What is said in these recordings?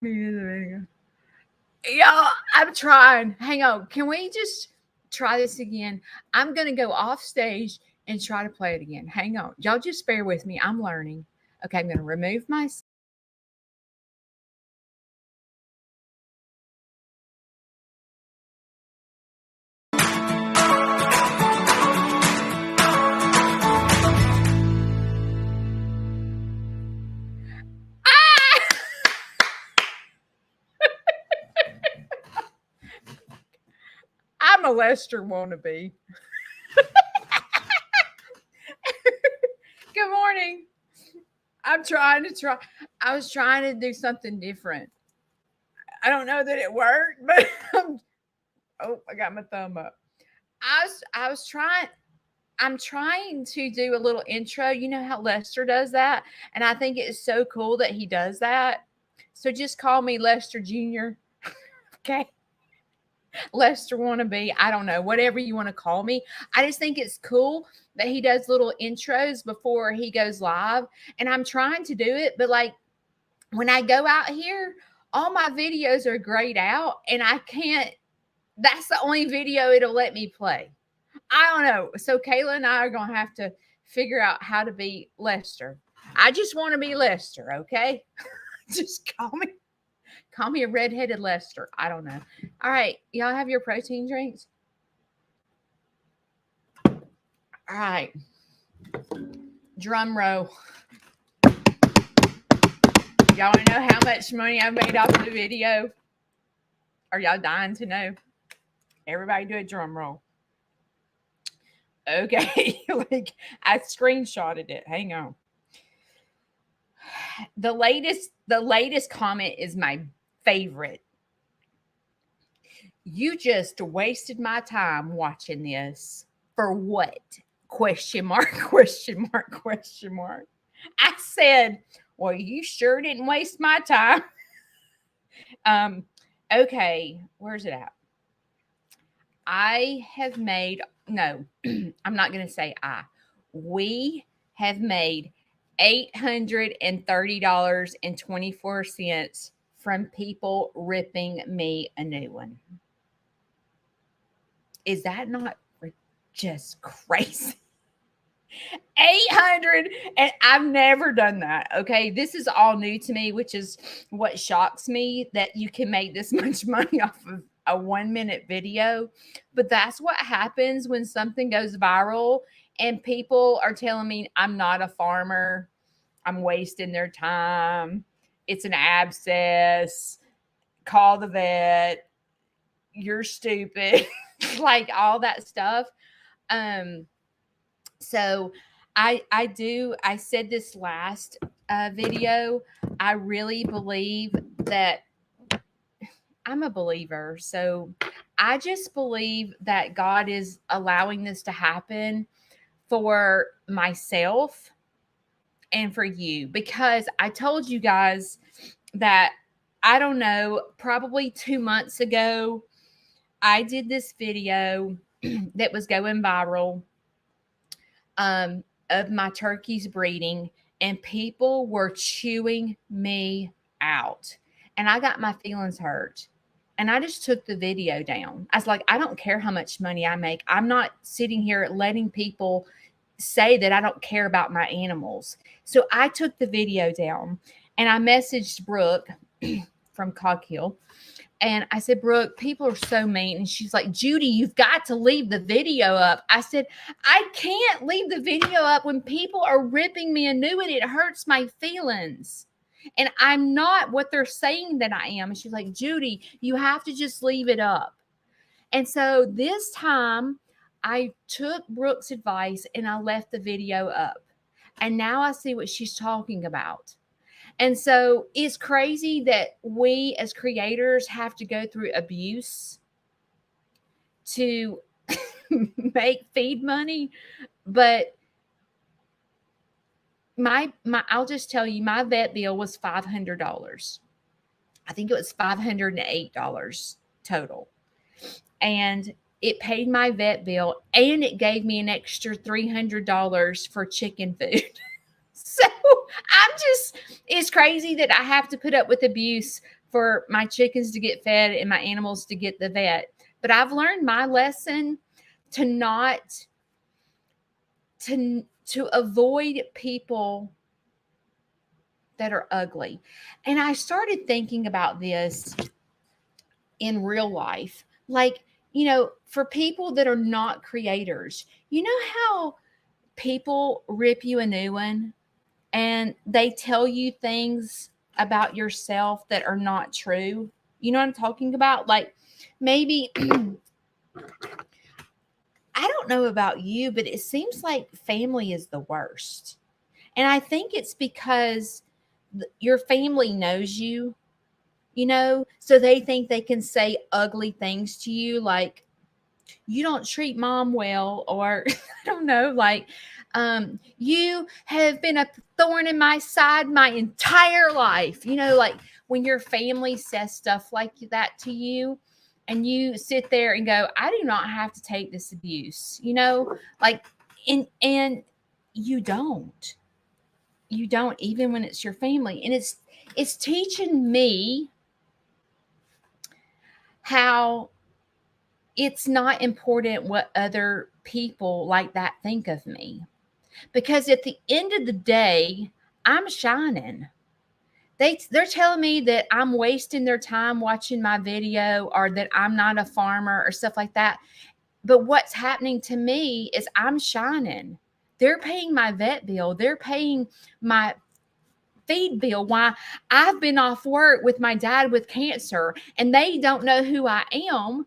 Y'all, I'm trying. Hang on. Can we just try this again? I'm going to go off stage and try to play it again. Hang on. Y'all just bear with me. I'm learning. Okay, I'm going to remove my. I'm a Lester wannabe. Good morning. I'm trying to try. I was trying to do something different. I don't know that it worked, but I got my thumb up. I was trying. I'm trying to do a little intro. You know how Lester does that, and I think it's so cool that he does that. So just call me Lester Jr. Okay. Lester wannabe. I don't know, whatever you want to call me. I just think it's cool that he does little intros before he goes live. And I'm trying to do it, but like when I go out here, all my videos are grayed out and I can't, that's the only video it'll let me play. I don't know. So Kayla and I are going to have to figure out how to be Lester. I just want to be Lester, okay? Just call me a redheaded Lester. I don't know. All right. Y'all have your protein drinks? All right. Drum roll. Y'all want to know how much money I made off the video? Are y'all dying to know? Everybody do a drum roll. Okay. Like I screenshotted it. Hang on. The latest comment is my favorite. You just wasted my time watching this. For what? Question mark, question mark, question mark. I said, well, you sure didn't waste my time. Okay, where's it at? I have made, no, I'm not going to say I. We have made $830.24 from people ripping me a new one. Is that not just crazy? 800, and I've never done that. Okay, this is all new to me, which is what shocks me, that you can make this much money off of a 1-minute video. But that's what happens when something goes viral and people are telling me I'm not a farmer, I'm wasting their time, it's an abscess, call the vet, you're stupid. Like all that stuff. So I said this last video, I really believe that I'm a believer. So I just believe that God is allowing this to happen for myself and for you, because I told you guys that, I don't know, probably 2 months ago, I did this video that was going viral of my turkeys breeding, and people were chewing me out. And I got my feelings hurt. And I just took the video down. I was like, I don't care how much money I make. I'm not sitting here letting people say that I don't care about my animals. So I took the video down and I messaged Brooke from Coghill. And I said, Brooke, people are so mean. And she's like, Judy, you've got to leave the video up. I said, I can't leave the video up when people are ripping me a new one. It hurts my feelings. And I'm not what they're saying that I am. And she's like, Judy, you have to just leave it up. And so this time I took Brooke's advice and I left the video up. And now I see what she's talking about. And so it's crazy that we as creators have to go through abuse to make feed money. But I'll just tell you, my vet bill was $500. I think it was $508 total. And it paid my vet bill and it gave me an extra $300 for chicken food. So it's crazy that I have to put up with abuse for my chickens to get fed and my animals to get the vet. But I've learned my lesson to not to avoid people that are ugly. And I started thinking about this in real life. Like, for people that are not creators, you know how people rip you a new one and they tell you things about yourself that are not true? You know what I'm talking about? Like, maybe I don't know about you, but it seems like family is the worst. And I think it's because your family knows you, so they think they can say ugly things to you, like, you don't treat mom well, or I don't know, like, you have been a thorn in my side my entire life. Like when your family says stuff like that to you, and you sit there and go, I do not have to take this abuse, like, and you don't. You don't, even when it's your family. And it's teaching me how it's not important what other people like that think of me. Because at the end of the day, I'm shining. They're telling me that I'm wasting their time watching my video, or that I'm not a farmer or stuff like that. But what's happening to me is I'm shining. They're paying my vet bill. They're paying my feed bill. Why I've been off work with my dad with cancer, and they don't know who I am.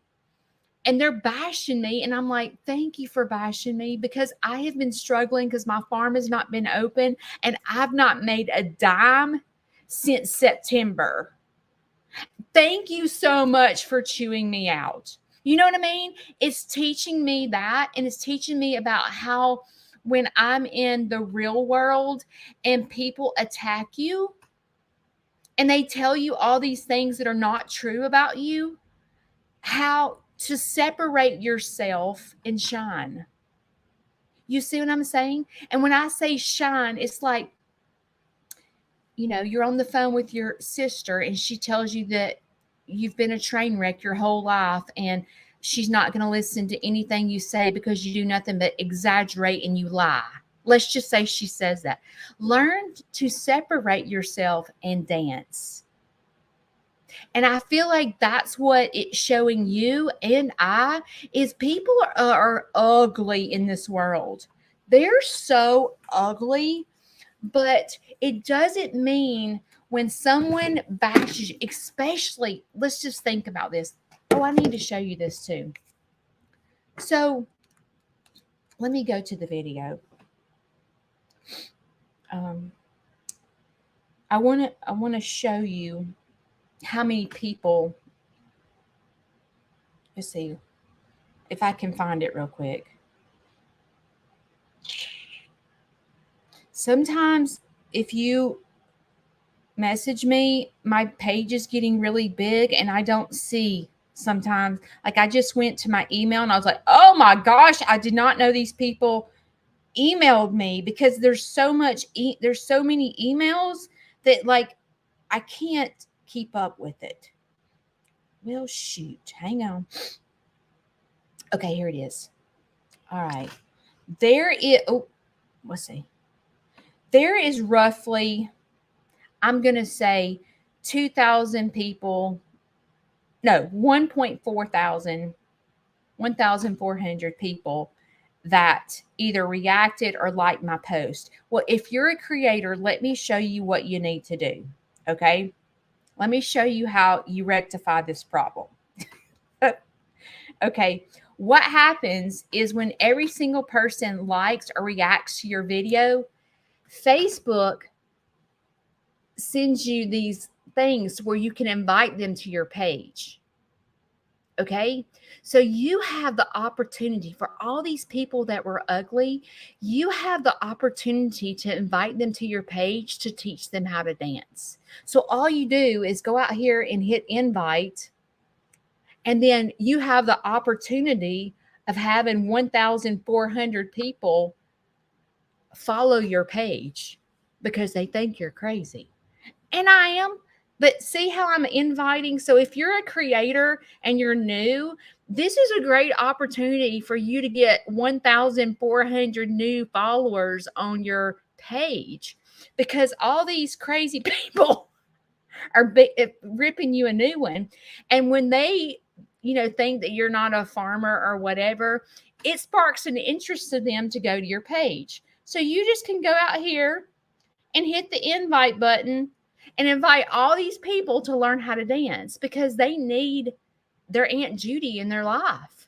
And they're bashing me. And I'm like, thank you for bashing me, because I have been struggling because my farm has not been open and I've not made a dime since September. Thank you so much for chewing me out. You know what I mean? It's teaching me that, and it's teaching me about how when I'm in the real world and people attack you and they tell you all these things that are not true about you, how to separate yourself and shine. You see what I'm saying? And when I say shine, it's like, you're on the phone with your sister and she tells you that you've been a train wreck your whole life, and she's not going to listen to anything you say because you do nothing but exaggerate and you lie. Let's just say she says that. Learn to separate yourself and dance. And I feel like that's what it's showing you and I, is people are ugly in this world. They're so ugly, but it doesn't mean when someone bashes you, especially, let's just think about this. Oh, I need to show you this too. So let me go to the video. I want to show you how many people. Let's see if I can find it real quick. Sometimes if you message me, my page is getting really big and I don't see sometimes. Like, I just went to my email and I was like, oh my gosh, I did not know these people emailed me, because there's so many emails that, like, I can't keep up with it. Well, shoot, hang on. Okay, here it is. All right. Let's see. There is roughly, I'm going to say 2,000 people. No, 1,400 people that either reacted or liked my post. Well, if you're a creator, let me show you what you need to do. Okay. Let me show you how you rectify this problem. Okay. What happens is when every single person likes or reacts to your video, Facebook sends you these things where you can invite them to your page. Okay. So you have the opportunity for all these people that were ugly. You have the opportunity to invite them to your page to teach them how to dance. So all you do is go out here and hit invite. And then you have the opportunity of having 1,400 people follow your page because they think you're crazy. And I am. But see how I'm inviting? So if you're a creator and you're new, this is a great opportunity for you to get 1,400 new followers on your page, because all these crazy people are ripping you a new one. And when they, think that you're not a farmer or whatever, it sparks an interest to them to go to your page. So you just can go out here and hit the invite button and invite all these people to learn how to dance, because they need their Aunt Judy in their life.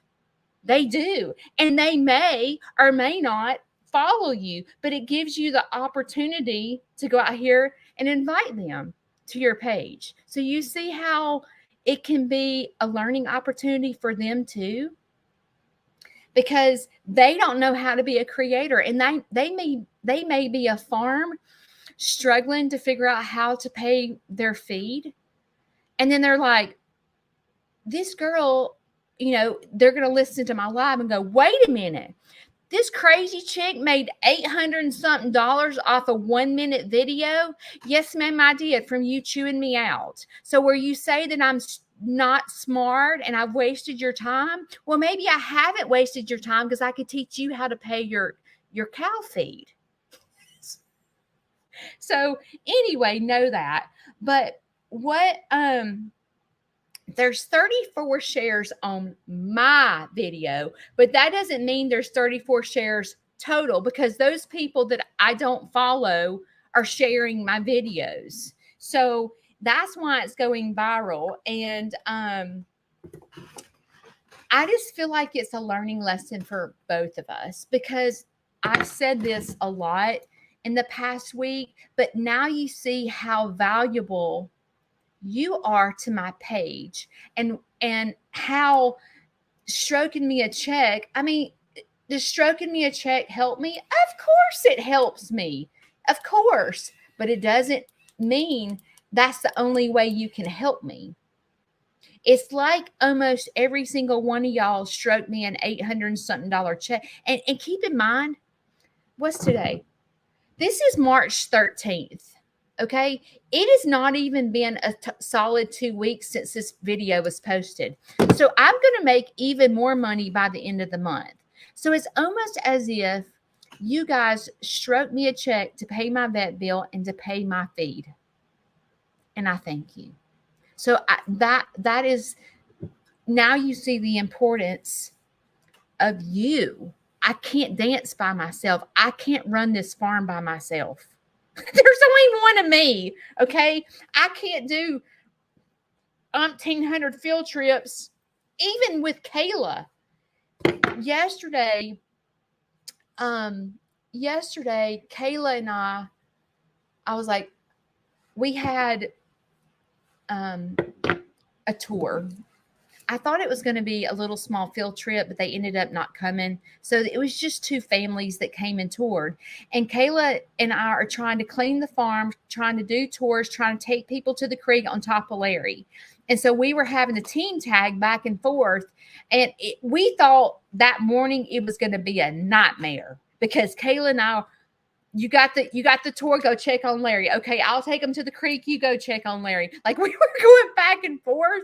They do. And they may or may not follow you, but it gives you the opportunity to go out here and invite them to your page. So you see how it can be a learning opportunity for them too, because they don't know how to be a creator, and they may be a farm struggling to figure out how to pay their feed. And then they're like, this girl, they're going to listen to my live and go, wait a minute. This crazy chick made $800 and something off a 1-minute video. Yes, ma'am, I did, from you chewing me out. So where you say that I'm not smart and I've wasted your time, well, maybe I haven't wasted your time, because I could teach you how to pay your cow feed. So anyway, know that. But what there's 34 shares on my video, but that doesn't mean there's 34 shares total, because those people that I don't follow are sharing my videos. So that's why it's going viral. And I just feel like it's a learning lesson for both of us, because I've said this a lot in the past week, but now you see how valuable you are to my page, and how stroking me a check. I mean, does stroking me a check help me? Of course it helps me. Of course. But it doesn't mean that's the only way you can help me. It's like almost every single one of y'all stroked me an $800 and something check. And keep in mind, what's today? This is March 13th. Okay. It has not even been a solid 2 weeks since this video was posted. So I'm going to make even more money by the end of the month. So it's almost as if you guys stroke me a check to pay my vet bill and to pay my feed. And I thank you. So that is, now you see the importance of you. I can't dance by myself. I can't run this farm by myself. There's only one of me, okay? I can't do 1,800 field trips, even with Kayla. Yesterday, Kayla and I was like, we had a tour. I thought it was going to be a little small field trip, but they ended up not coming. So it was just 2 families that came and toured. And Kayla and I are trying to clean the farm, trying to do tours, trying to take people to the creek on top of Larry. And so we were having a team tag back and forth. And we thought that morning it was going to be a nightmare, because Kayla and I, you got the tour, go check on Larry. Okay, I'll take them to the creek. You go check on Larry. Like, we were going back and forth.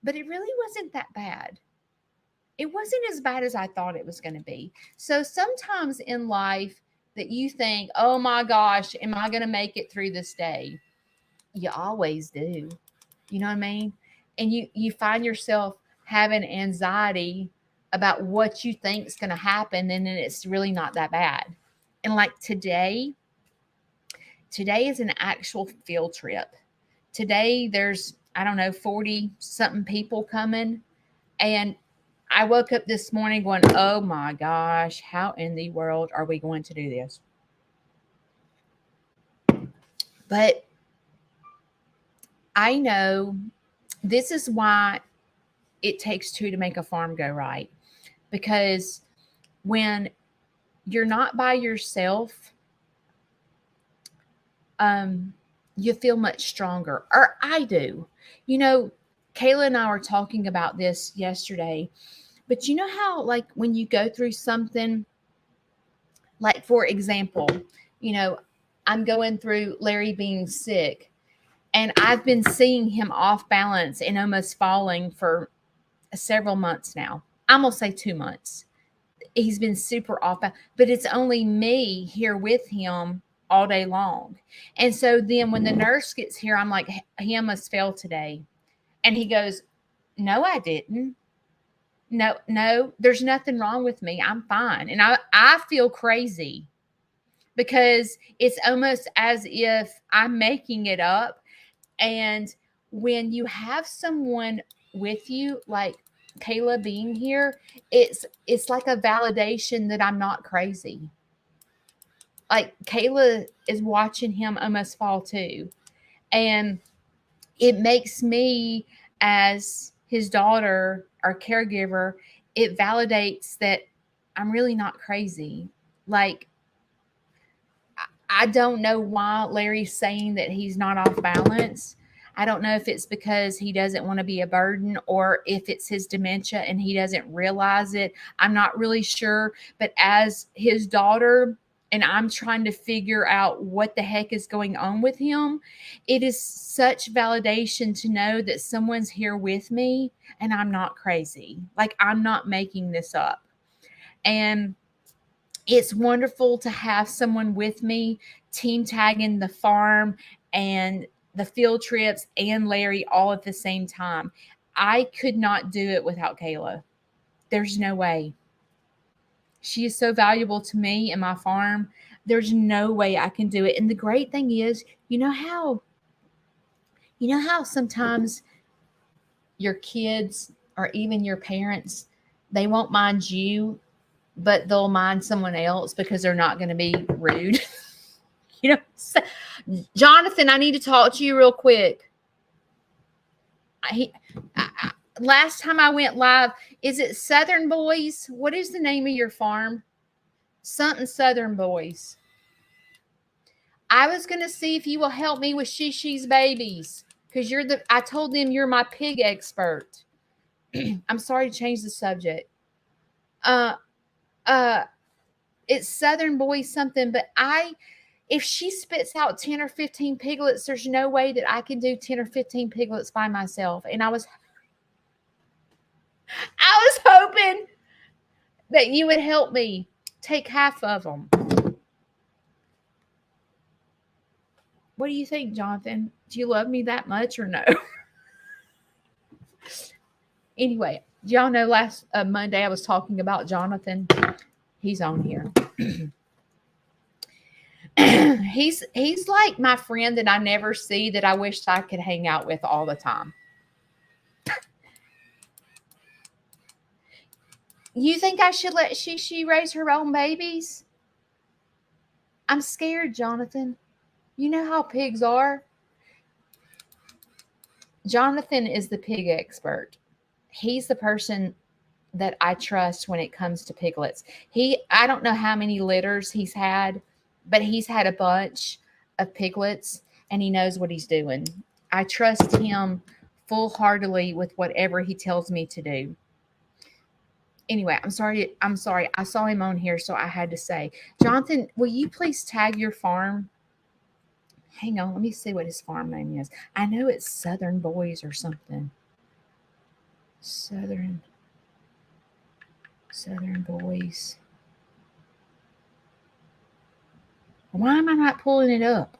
But it really wasn't that bad. It wasn't as bad as I thought it was going to be. So sometimes in life that you think, oh my gosh, am I going to make it through this day? You always do. You know what I mean? And you find yourself having anxiety about what you think is going to happen, and then it's really not that bad. And like today is an actual field trip. Today there's, I don't know, 40 something people coming. And I woke up this morning going, oh my gosh, how in the world are we going to do this? But I know this is why it takes 2 to make a farm go right. Because when you're not by yourself, you feel much stronger, or I do. Kayla and I were talking about this yesterday, but you know how, like, when you go through something, like, for example, I'm going through Larry being sick, And I've been seeing him off balance and almost falling for several months now. I'm going to say 2 months. He's been super off, but it's only me here with him all day long. And so then when the nurse gets here, I'm like, he almost fell today. And he goes, no, I didn't. No, there's nothing wrong with me. I'm fine. And I feel crazy because it's almost as if I'm making it up. And when you have someone with you, like Kayla being here, it's like a validation that I'm not crazy. Like Kayla is watching him almost fall too. And it makes me, as his daughter or caregiver, it validates that I'm really not crazy. Like, I don't know why Larry's saying that he's not off balance. I don't know if it's because he doesn't want to be a burden or if it's his dementia and he doesn't realize it. I'm not really sure. But as his daughter, and I'm trying to figure out what the heck is going on with him, it is such validation to know that someone's here with me and I'm not crazy. Like, I'm not making this up. And it's wonderful to have someone with me, team tagging the farm and the field trips and Larry all at the same time. I could not do it without Kayla. There's no way. She is so valuable to me and my farm. There's no way I can do it. And the great thing is, you know how sometimes your kids or even your parents, they won't mind you, but they'll mind someone else because they're not going to be rude. Jonathan, I need to talk to you real quick. Last time I went live, is it Southern Boys? What is the name of your farm? Something Southern Boys. I was going to see if you will help me with Shishi's babies because I told them you're my pig expert. I'm sorry to change the subject. It's Southern Boys something, but if she spits out 10 or 15 piglets, there's no way that I can do 10 or 15 piglets by myself. And I was hoping that you would help me take half of them. What do you think, Jonathan? Do you love me that much or no? Anyway, do y'all know last Monday I was talking about Jonathan? He's on here. He's like my friend that I never see that I wished I could hang out with all the time. You think I should let she raise her own babies? I'm scared, Jonathan. You know how pigs are. Jonathan is the pig expert. He's the person that I trust when it comes to piglets. I don't know how many litters he's had, but he's had a bunch of piglets and he knows what he's doing. I trust him full-heartedly with whatever he tells me to do. Anyway, I'm sorry. I saw him on here, so I had to say, Jonathan, will you please tag your farm? Hang on, let me see what his farm name is. I know it's Southern Boys or something. Southern Boys. Why am I not pulling it up?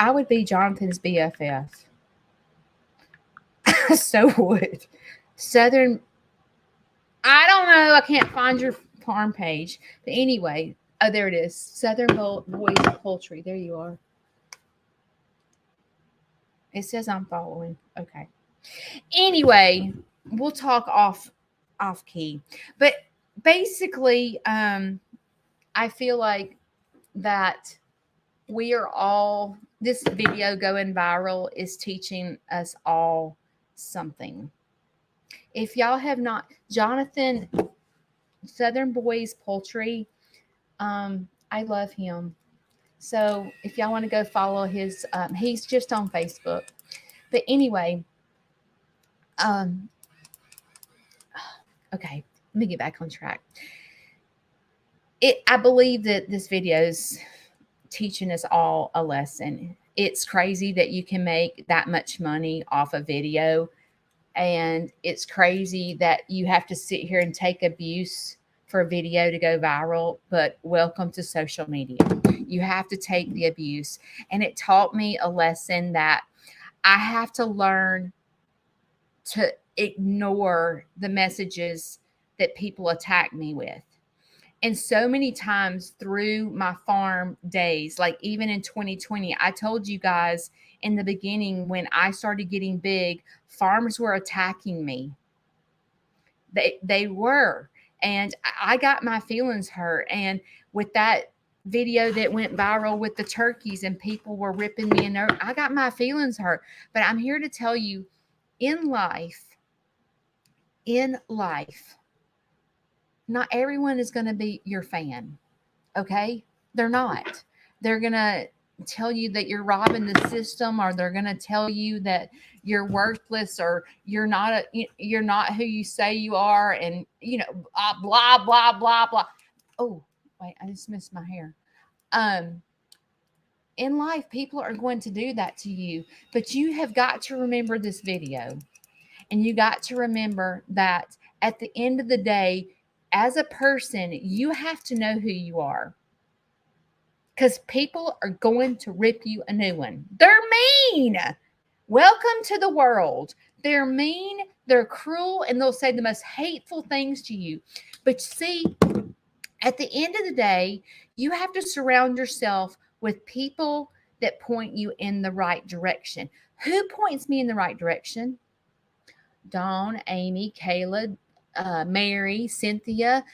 I would be Jonathan's BFF. So would. Southern. I don't know. I can't find your farm page. But anyway, oh, there it is. Southern Boys Poultry. There you are. It says I'm following. Okay. Anyway, we'll talk off key. But basically, I feel like that we are all, this video going viral is teaching us all something. If y'all have not, Jonathan, Southern Boys Poultry, I love him. So if y'all want to go follow his, he's just on Facebook. But anyway, okay, let me get back on track. I believe that this video is teaching us all a lesson. It's crazy that you can make that much money off a video, and it's crazy that you have to sit here and take abuse for a video to go viral. But welcome to social media. You have to take the abuse. And it taught me a lesson that I have to learn to ignore the messages that people attack me with. And so many times through my farm days, like even in 2020, I told you guys in the beginning when I started getting big, farmers were attacking me. They were. And I got my feelings hurt. And with that video that went viral with the turkeys and people were ripping me in there, I got my feelings hurt. But I'm here to tell you, in life, not everyone is going to be your fan. Okay? They're not. They're going to tell you that you're robbing the system, or they're going to tell you that you're worthless, or you're not who you say you are, and blah blah blah blah. Oh, wait, I just missed my hair. In life, people are going to do that to you, but you have got to remember this video, and you got to remember that at the end of the day, as a person, you have to know who you are, because people are going to rip you a new one. They're mean. Welcome to the world. They're mean, they're cruel, and they'll say the most hateful things to you. But see, at the end of the day, you have to surround yourself with people that point you in the right direction. Who points me in the right direction? Dawn, Amy, Kayla, Mary, Cynthia,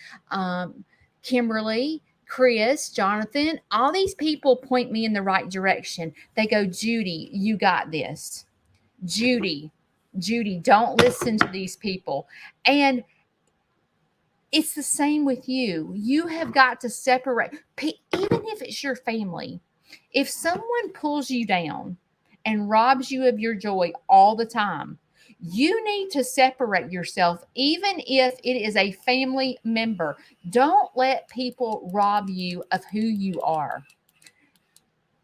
Kimberly, Chris, Jonathan, all these people point me in the right direction. They go, Judy, you got this. Judy, don't listen to these people. And it's the same with you. You have got to separate, even if it's your family. If someone pulls you down and robs you of your joy all the time, you need to separate yourself, even if it is a family member. Don't let people rob you of who you are.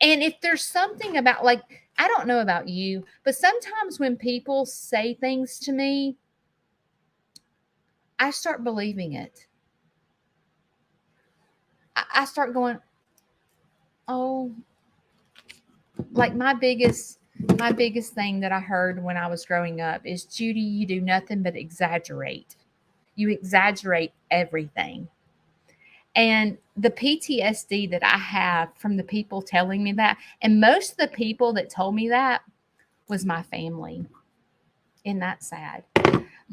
And if there's something about, like, I don't know about you, but sometimes when people say things to me, I start believing it. I start going, oh, like my biggest thing that I heard when I was growing up is, Judy, you do nothing but exaggerate. You exaggerate everything. And the PTSD that I have from the people telling me that, and most of the people that told me that was my family. Isn't that sad?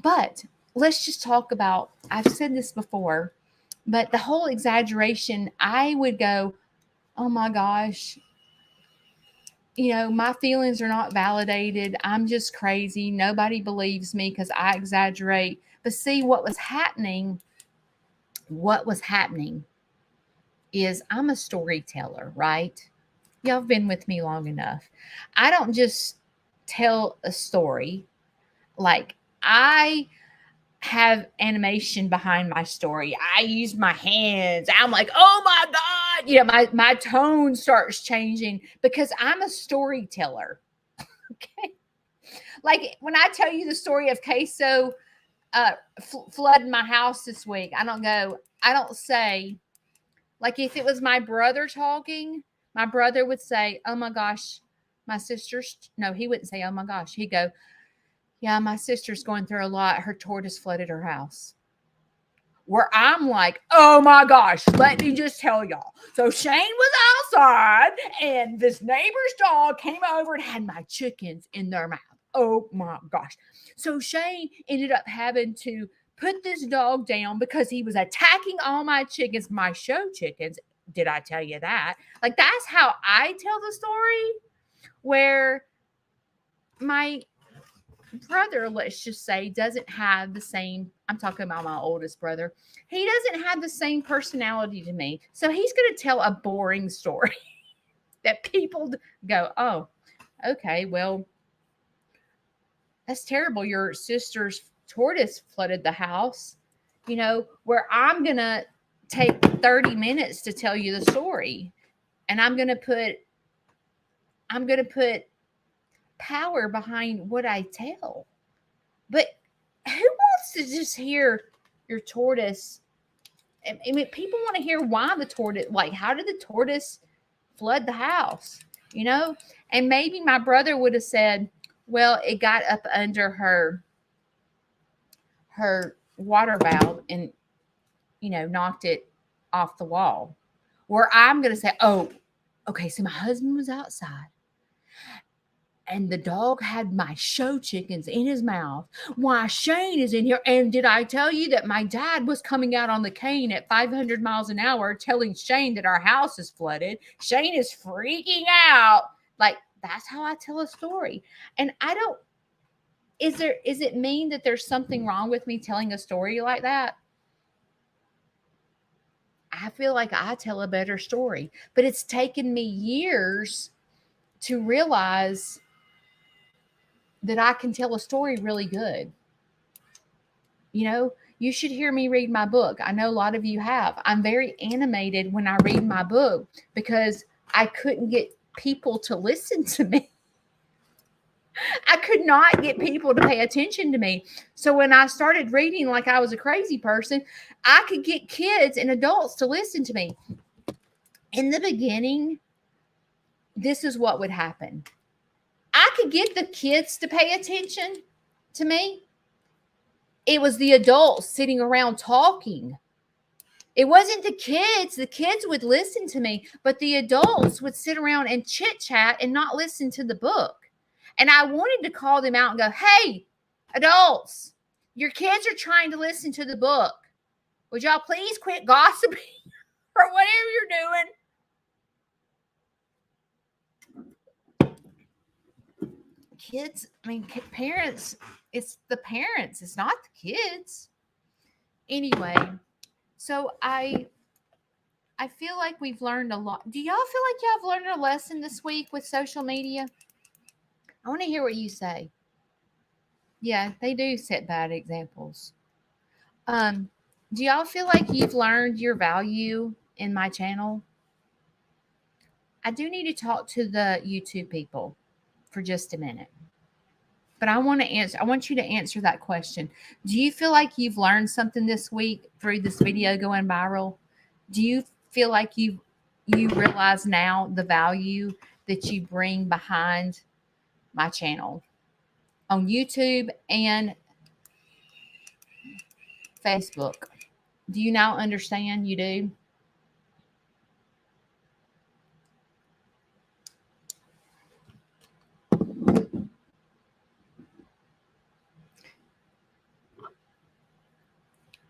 But let's just talk about, I've said this before, but the whole exaggeration, I would go, oh my gosh, my feelings are not validated. I'm just crazy. Nobody believes me because I exaggerate. But see, what was happening is I'm a storyteller, right? Y'all have been with me long enough. I don't just tell a story. Like, I have animation behind my story. I use my hands. I'm like, oh my God. My tone starts changing because I'm a storyteller. Okay. Like when I tell you the story of Queso flooding my house this week, I don't say, like if it was my brother talking, my brother would say, oh my gosh, my sister's, no, he wouldn't say, oh my gosh. He'd go, yeah, my sister's going through a lot. Her tortoise flooded her house. Where I'm like, oh my gosh, let me just tell y'all. So Shane was outside and this neighbor's dog came over and had my chickens in their mouth. Oh my gosh. So Shane ended up having to put this dog down because he was attacking all my chickens, my show chickens. Did I tell you that? Like, that's how I tell the story, where my brother, let's just say, doesn't have the same, I'm talking about my oldest brother. He doesn't have the same personality to me. So he's going to tell a boring story that people go, oh, okay, well, that's terrible. Your sister's tortoise flooded the house. Where I'm going to take 30 minutes to tell you the story. And I'm going to put power behind what I tell. But who wants to just hear your tortoise? I mean, people want to hear why the tortoise, like, how did the tortoise flood the house? You know? And maybe my brother would have said, well, it got up under her water valve and, you know, knocked it off the wall. Where I'm going to say, oh, okay, so my husband was outside and the dog had my show chickens in his mouth. Why, Shane is in here. And did I tell you that my dad was coming out on the cane at 500 miles an hour telling Shane that our house is flooded? Shane is freaking out. Like, that's how I tell a story. And I don't, is it mean that there's something wrong with me telling a story like that? I feel like I tell a better story, but it's taken me years to realize that I can tell a story really good. You know, you should hear me read my book. I know a lot of you have. I'm very animated when I read my book because I couldn't get people to listen to me. I could not get people to pay attention to me. So when I started reading like I was a crazy person, I could get kids and adults to listen to me. In the beginning, this is what would happen. I could get the kids to pay attention to me. It was the adults sitting around talking. It wasn't the kids. The kids would listen to me, but the adults would sit around and chit chat and not listen to the book. And I wanted to call them out and go, hey, adults, your kids are trying to listen to the book. Would y'all please quit gossiping or whatever you're doing? Kids, I mean, parents, it's the parents. It's not the kids. Anyway, so I feel like we've learned a lot. Do y'all feel like y'all have learned a lesson this week with social media? I want to hear what you say. Yeah, they do set bad examples. Do y'all feel like you've learned your value in my channel? I do need to talk to the YouTube people for just a minute. But I want you to answer that question. Do you feel like you've learned something this week through this video going viral? Do you feel like you realize now the value that you bring behind my channel on YouTube and Facebook? Do you now understand? You do?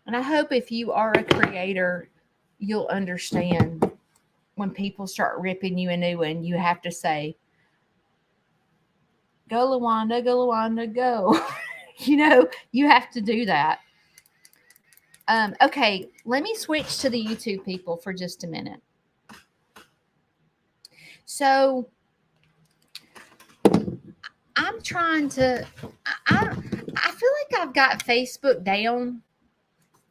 And I hope if you are a creator, you'll understand when people start ripping you a new one, you have to say, go, Lawanda, go. You know, you have to do that. Okay, let me switch to the YouTube people for just a minute. So I'm trying to, I feel like I've got Facebook down,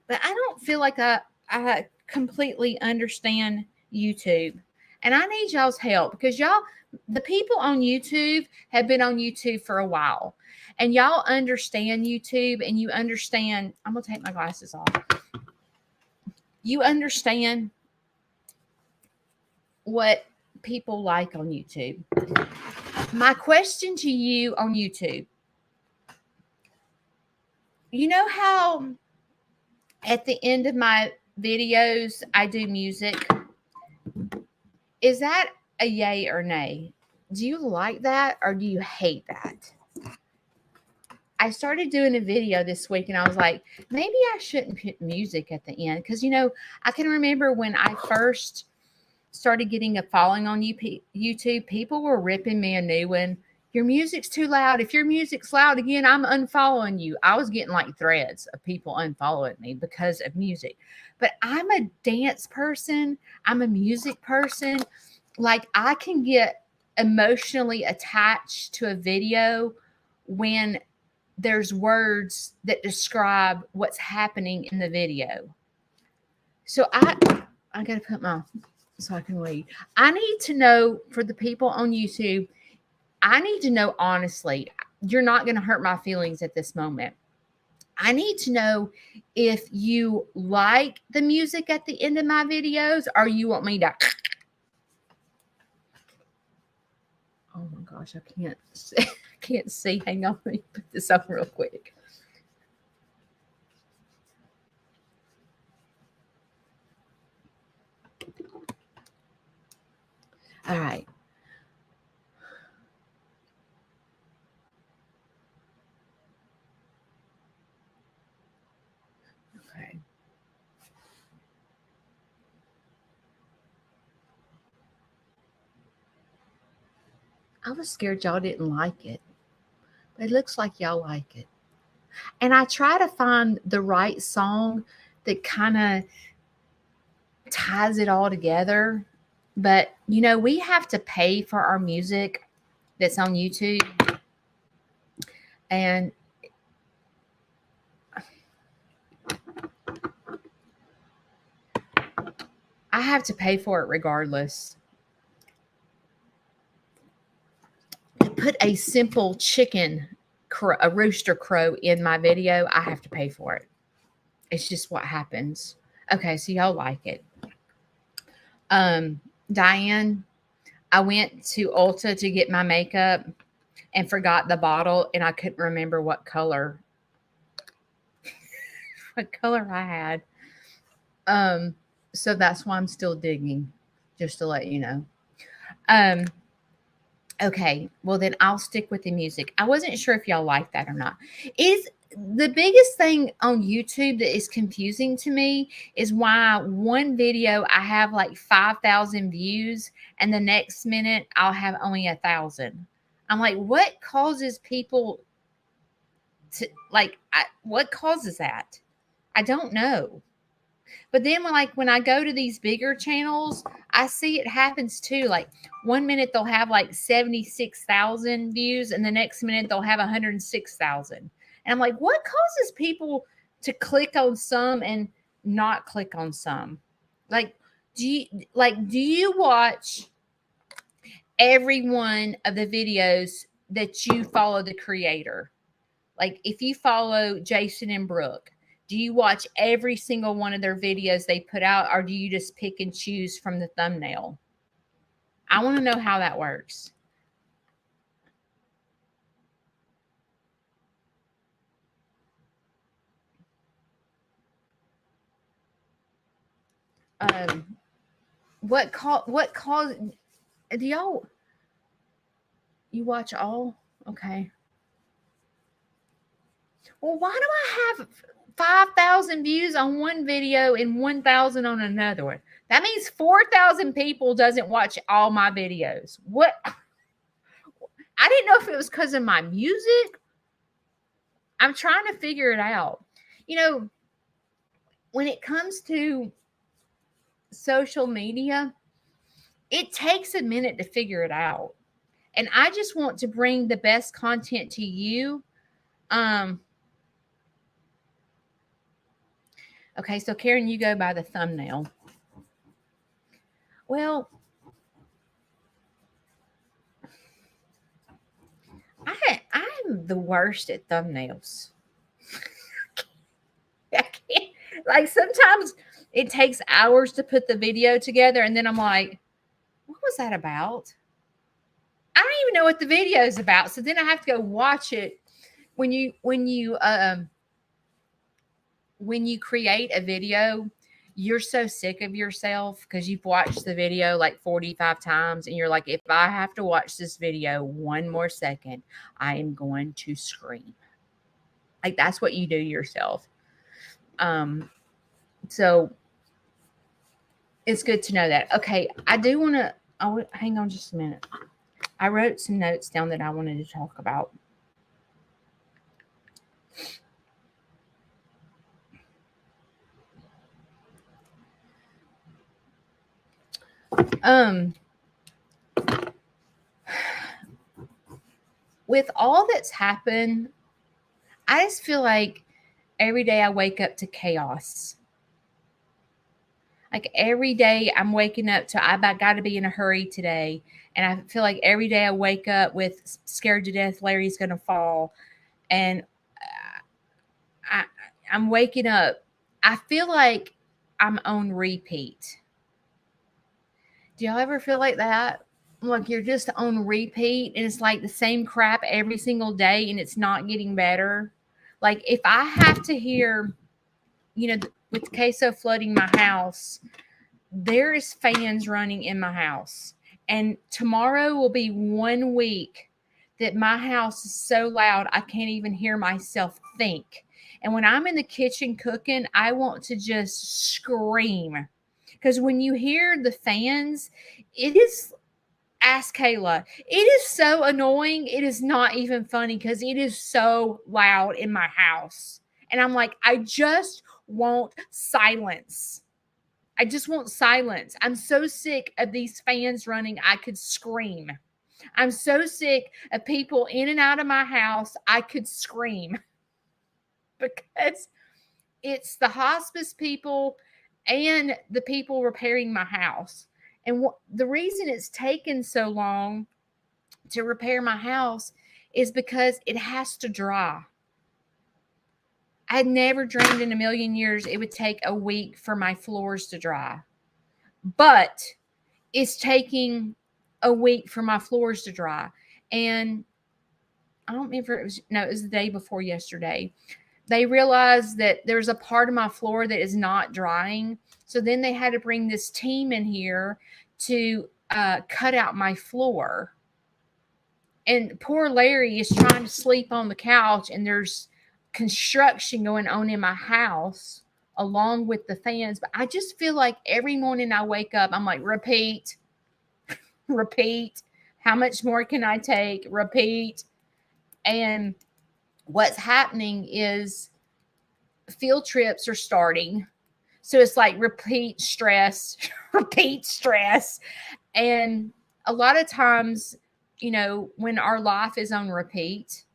but I don't feel like I completely understand YouTube. And I need y'all's help because y'all, the people on YouTube have been on YouTube for a while. And y'all understand YouTube and you understand, I'm going to take my glasses off. You understand what people like on YouTube. My question to you on YouTube, you know how at the end of my videos, I do music? Is that a yay or nay? Do you like that or do you hate that? I started doing a video this week and I was like, maybe I shouldn't put music at the end. Because, you know, I can remember when I first started getting a following on YouTube, people were ripping me a new one. Your music's too loud. If your music's loud again, I'm unfollowing you. I was getting like threads of people unfollowing me because of music. But I'm a dance person. I'm a music person. Like, I can get emotionally attached to a video when there's words that describe what's happening in the video. So I got to put my, so I can read. I need to know, for the people on YouTube, I need to know honestly, you're not going to hurt my feelings at this moment. I need to know if you like the music at the end of my videos or you want me to. Oh my gosh, I can't see. I can't see. Hang on, let me put this up real quick. All right. Okay. I was scared y'all didn't like it, but it looks like y'all like it. And I try to find the right song that kind of ties it all together. But, you know, we have to pay for our music that's on YouTube. And I have to pay for it regardless. To put a simple chicken, a rooster crow in my video, I have to pay for it. It's just what happens. Okay, so y'all like it. Diane, I went to Ulta to get my makeup and forgot the bottle, and I couldn't remember what color I had. So that's why I'm still digging, just to let you know. Okay, well then I'll stick with the music. I wasn't sure if y'all like that or not. Is the biggest thing on YouTube that is confusing to me is why one video I have like 5,000 views and the next minute I'll have only 1,000. I'm like, what causes people to like? What causes that? I don't know. But then when I go to these bigger channels, I see it happens too. Like 1 minute they'll have like 76,000 views and the next minute they'll have 106,000. And I'm like, what causes people to click on some and not click on some? Like, do you watch every one of the videos that you follow the creator? Like if you follow Jason and Brooke, do you watch every single one of their videos they put out, or do you just pick and choose from the thumbnail? I want to know how that works. What cause do y'all, you watch all? Okay. Well, why do I have 5,000 views on one video and 1,000 on another one? That means 4,000 people doesn't watch all my videos. What? I didn't know if it was because of my music. I'm trying to figure it out. You know, when it comes to social media, it takes a minute to figure it out. And I just want to bring the best content to you. Okay, so Karen, you go by the thumbnail. Well, I'm the worst at thumbnails. I can't, like sometimes it takes hours to put the video together, and then I'm like, what was that about? I don't even know what the video is about. So then I have to go watch it. When you create a video, you're so sick of yourself because you've watched the video like 45 times and you're like, if I have to watch this video one more second, I am going to scream. Like that's what you do yourself. So it's good to know that. Okay, I do want to hang on just a minute. I wrote some notes down that I wanted to talk about. With all that's happened, I just feel like every day I wake up to chaos. Like every day I'm waking up to, I got to be in a hurry today. And I feel like every day I wake up with scared to death, Larry's going to fall. And I, I'm waking up. I feel like I'm on repeat. Do y'all ever feel like that? Like you're just on repeat and it's like the same crap every single day and it's not getting better. Like if I have to hear, with queso flooding my house, there is fans running in my house. And tomorrow will be 1 week that my house is so loud I can't even hear myself think. And when I'm in the kitchen cooking, I want to just scream. Because when you hear the fans, it is, ask Kayla, it is so annoying. It is not even funny because it is so loud in my house. And I'm like, I just want silence. I just want silence. I'm so sick of these fans running. I could scream. I'm so sick of people in and out of my house. I could scream because it's the hospice people and the people repairing my house. And the reason it's taken so long to repair my house is because it has to dry. I had never dreamed in a million years it would take a week for my floors to dry. But it's taking a week for my floors to dry. And I don't remember, it was the day before yesterday. They realized that there's a part of my floor that is not drying. So then they had to bring this team in here to cut out my floor. And poor Larry is trying to sleep on the couch, and there's construction going on in my house along with the fans. But I just feel like every morning I wake up, I'm like, repeat, repeat. How much more can I take? Repeat. And what's happening is field trips are starting. So it's like repeat stress, repeat stress. And a lot of times, when our life is on repeat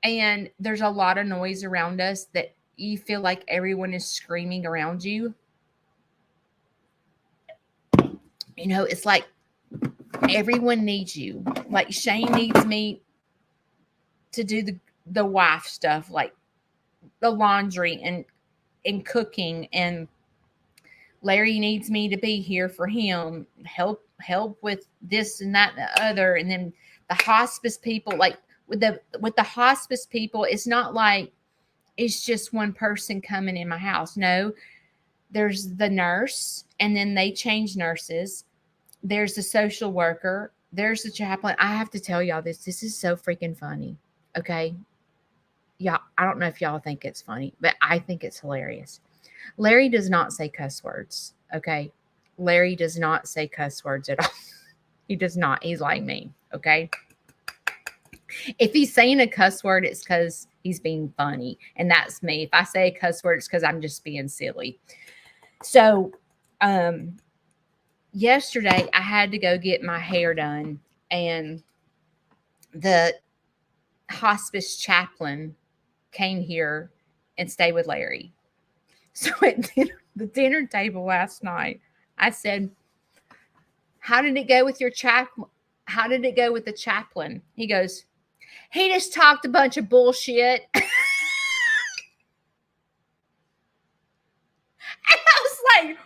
and there's a lot of noise around us that you feel like everyone is screaming around you, it's like everyone needs you. Like Shane needs me to do the wife stuff, like the laundry and cooking, and Larry needs me to be here for him, help with this and that and the other. And then the hospice people, like with the hospice people, it's not like it's just one person coming in my house. No, there's the nurse, and then they change nurses. There's the social worker. There's the chaplain. I have to tell y'all this. This is so freaking funny. Okay. Yeah, I don't know if y'all think it's funny, but I think it's hilarious. Larry does not say cuss words. Okay. Larry does not say cuss words at all. He does not. He's like me. Okay. If he's saying a cuss word, it's because he's being funny. And that's me. If I say a cuss word, it's because I'm just being silly. So, yesterday I had to go get my hair done, and the hospice chaplain came here and stayed with Larry. So at the dinner table last night, I said, how did it go with your chaplain? How did it go with the chaplain? He goes, he just talked a bunch of bullshit. And I was like,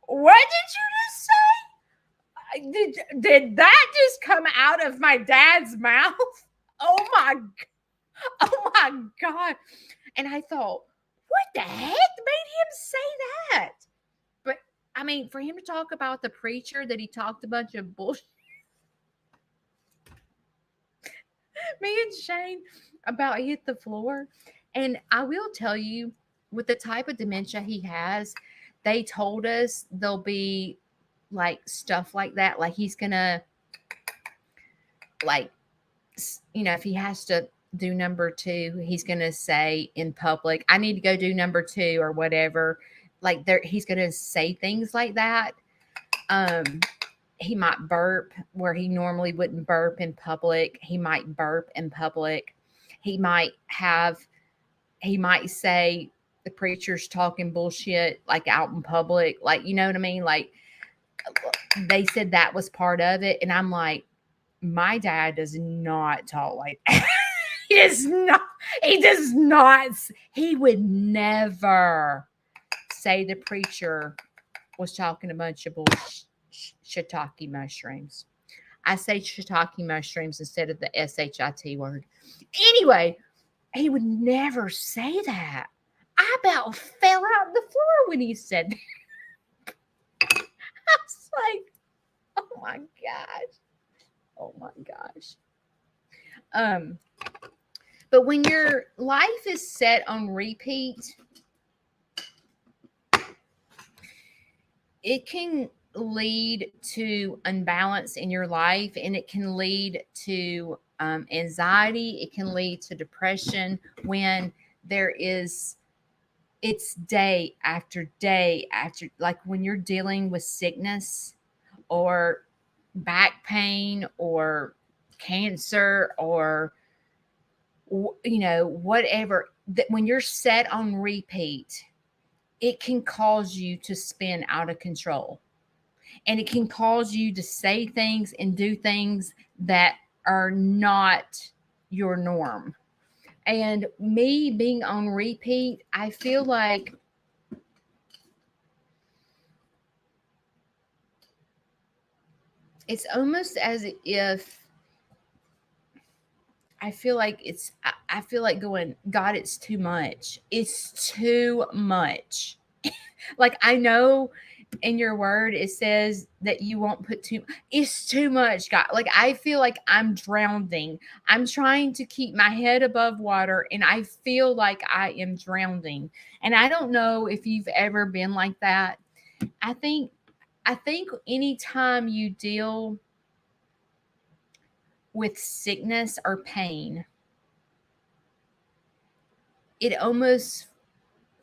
what did you just say? Did that just come out of my dad's mouth? Oh my God. And I thought, what the heck made him say that? But I mean, for him to talk about the preacher that he talked a bunch of bullshit. Me and Shane about hit the floor. And I will tell you, with the type of dementia he has, they told us there'll be like stuff like that. Like he's gonna, like, if he has to do number 2, he's gonna say in public, I need to go do number 2 or whatever. Like he's gonna say things like that. He might burp where he normally wouldn't burp in public. He might burp in public. He might say the preachers talking bullshit like out in public, like, you know what I mean? Like, they said that was part of it. And I'm like, my dad does not talk like that. He does not. He does not. He would never say the preacher was talking a bunch of shiitake mushrooms. I say shiitake mushrooms instead of the shit word. Anyway, he would never say that. I about fell out the floor when he said that. I was like, oh my gosh. Oh my gosh. But when your life is set on repeat, it can lead to unbalance in your life, and it can lead to anxiety. It can lead to depression when it's day after day after, like when you're dealing with sickness or back pain or cancer or whatever, that when you're set on repeat, it can cause you to spin out of control, and it can cause you to say things and do things that are not your norm. And me being on repeat, I feel like it's almost as if I feel like going, God, it's too much. It's too much. Like, I know in your word it says that you won't put it's too much, God. Like, I feel like I'm drowning. I'm trying to keep my head above water, and I feel like I am drowning. And I don't know if you've ever been like that. I think anytime you deal with sickness or pain, it almost